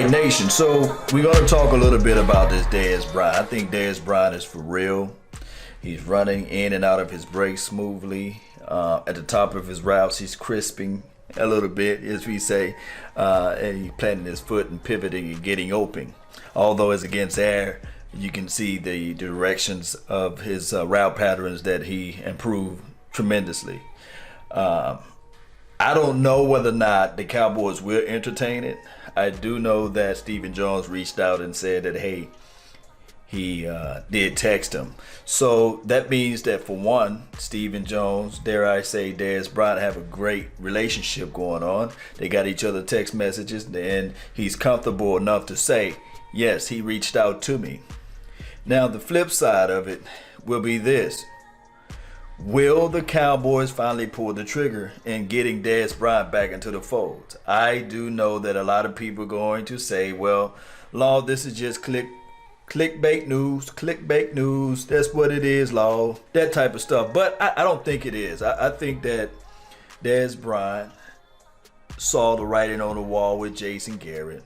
Nation, so we're going to talk a little bit about this Dez Bryant. I think Dez Bryant is for real. He's running in and out of his breaks smoothly. At the top of his routes, he's crisping a little bit, as we say, and he's planting his foot and pivoting and getting open. Although it's against air, you can see the directions of his route patterns that he improved tremendously. I don't know whether or not the Cowboys will entertain it. I do know that Stephen Jones reached out and said that, hey, he did text him. So that means that, for one, Stephen Jones, dare I say, Dez Bryant have a great relationship going on. They got each other text messages, and he's comfortable enough to say, yes, he reached out to me. Now, the flip side of it will be this. Will the Cowboys finally pull the trigger in getting Dez Bryant back into the fold? I do know that a lot of people are going to say, well, Law, this is just clickbait news. That's what it is, Law. That type of stuff. But I don't think it is. I think that Dez Bryant saw the writing on the wall with Jason Garrett.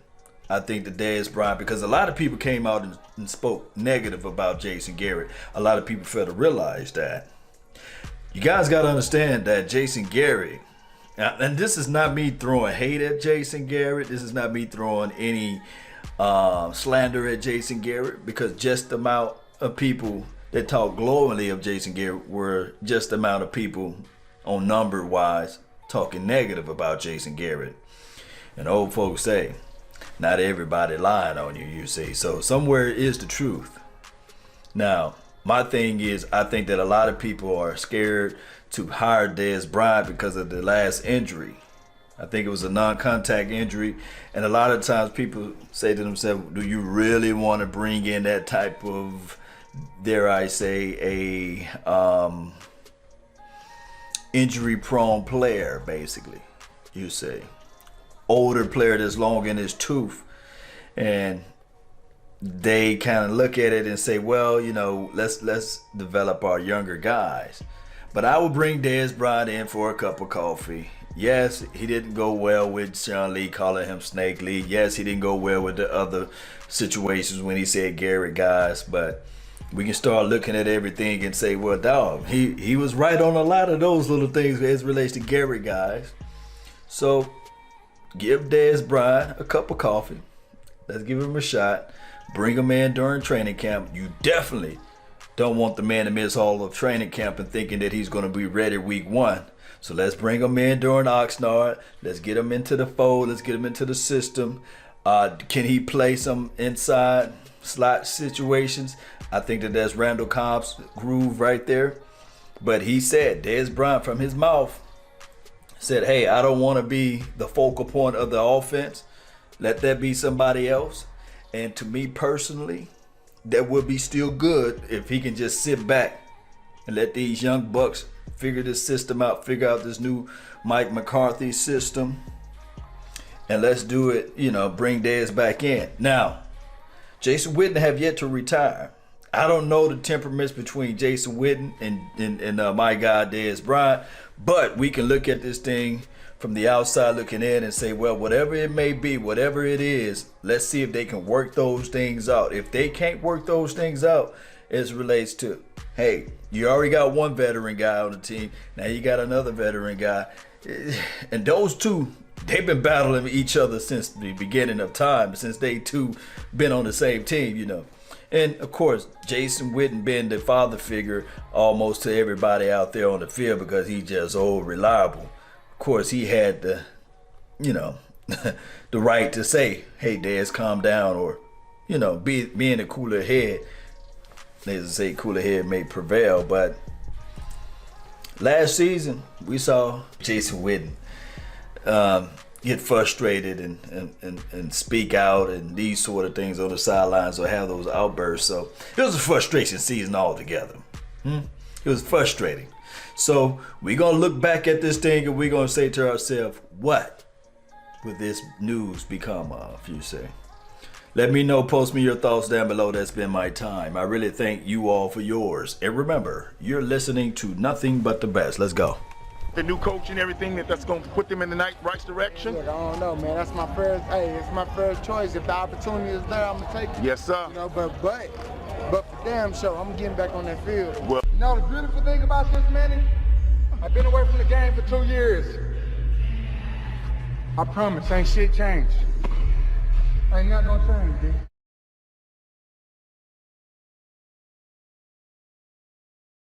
I think that Dez Bryant, because a lot of people came out and spoke negative about Jason Garrett. A lot of people failed to realize that. You guys got to understand that Jason Garrett, and this is not me throwing hate at Jason Garrett. This is not me throwing any slander at Jason Garrett, because just the amount of people that talk glowingly of Jason Garrett were just the amount of people on number wise talking negative about Jason Garrett. And old folks say, not everybody lying on you, you see. So somewhere is the truth. Now, my thing is, I think that a lot of people are scared to hire Dez Bryant because of the last injury. I think it was a non-contact injury. And a lot of times people say to themselves, do you really want to bring in that type of, dare I say, a injury-prone player, basically, you say. Older player that's long in his tooth. And they kind of look at it and say, well, you know, let's develop our younger guys. But I will bring Dez Bryant in for a cup of coffee. Yes, he didn't go well with Sean Lee calling him Snake Lee. Yes, he didn't go well with the other situations when he said Garrett guys. But we can start looking at everything and say, well, dog, he was right on a lot of those little things as relates to Garrett guys. So give Dez Bryant a cup of coffee. Let's give him a shot. Bring him in during training camp. You definitely don't want the man to miss all of training camp and thinking that he's going to be ready week one. So let's bring him in during Oxnard. Let's get him into the fold. Let's get him into the system. Can he play some inside slot situations? I think that's Randall Cobb's groove right there. But he said, Dez Bryant from his mouth said, hey, I don't want to be the focal point of the offense. Let that be somebody else. And to me personally, that would be still good if he can just sit back and let these young bucks figure this system out, figure out this new Mike McCarthy system. And let's do it, you know, bring Dez back in. Now, Jason Witten have yet to retire. I don't know the temperaments between Jason Witten and my guy Dez Bryant, but we can look at this thing from the outside looking in and say, well, whatever it may be, whatever it is, let's see if they can work those things out. If they can't work those things out, as it relates to, hey, you already got one veteran guy on the team, now you got another veteran guy. And those two, they've been battling each other since the beginning of time, since they two been on the same team, you know. And of course, Jason Witten been the father figure almost to everybody out there on the field because he's just old reliable. Of course, he had the, you know, the right to say, hey, Dez, calm down, or, you know, being a cooler head. They say cooler head may prevail, but last season we saw Jason Witten get frustrated and speak out and these sort of things on the sidelines or have those outbursts. So it was a frustration season altogether. It was frustrating. So we're going to look back at this thing and we're going to say to ourselves, what would this news become of, you say? Let me know. Post me your thoughts down below. That's been my time. I really thank you all for yours. And remember, you're listening to nothing but the best. Let's go. the new coach and everything, that's going to put them in the right direction? Look, I don't know, man. That's my first. Hey, it's my first choice. If the opportunity is there, I'm gonna take it. Yes, sir. You know, but for damn sure, I'm getting back on that field. Well, you know, the beautiful thing about this, Manny, I've been away from the game for 2 years. I promise, ain't shit changed. Ain't nothing gonna change, dude.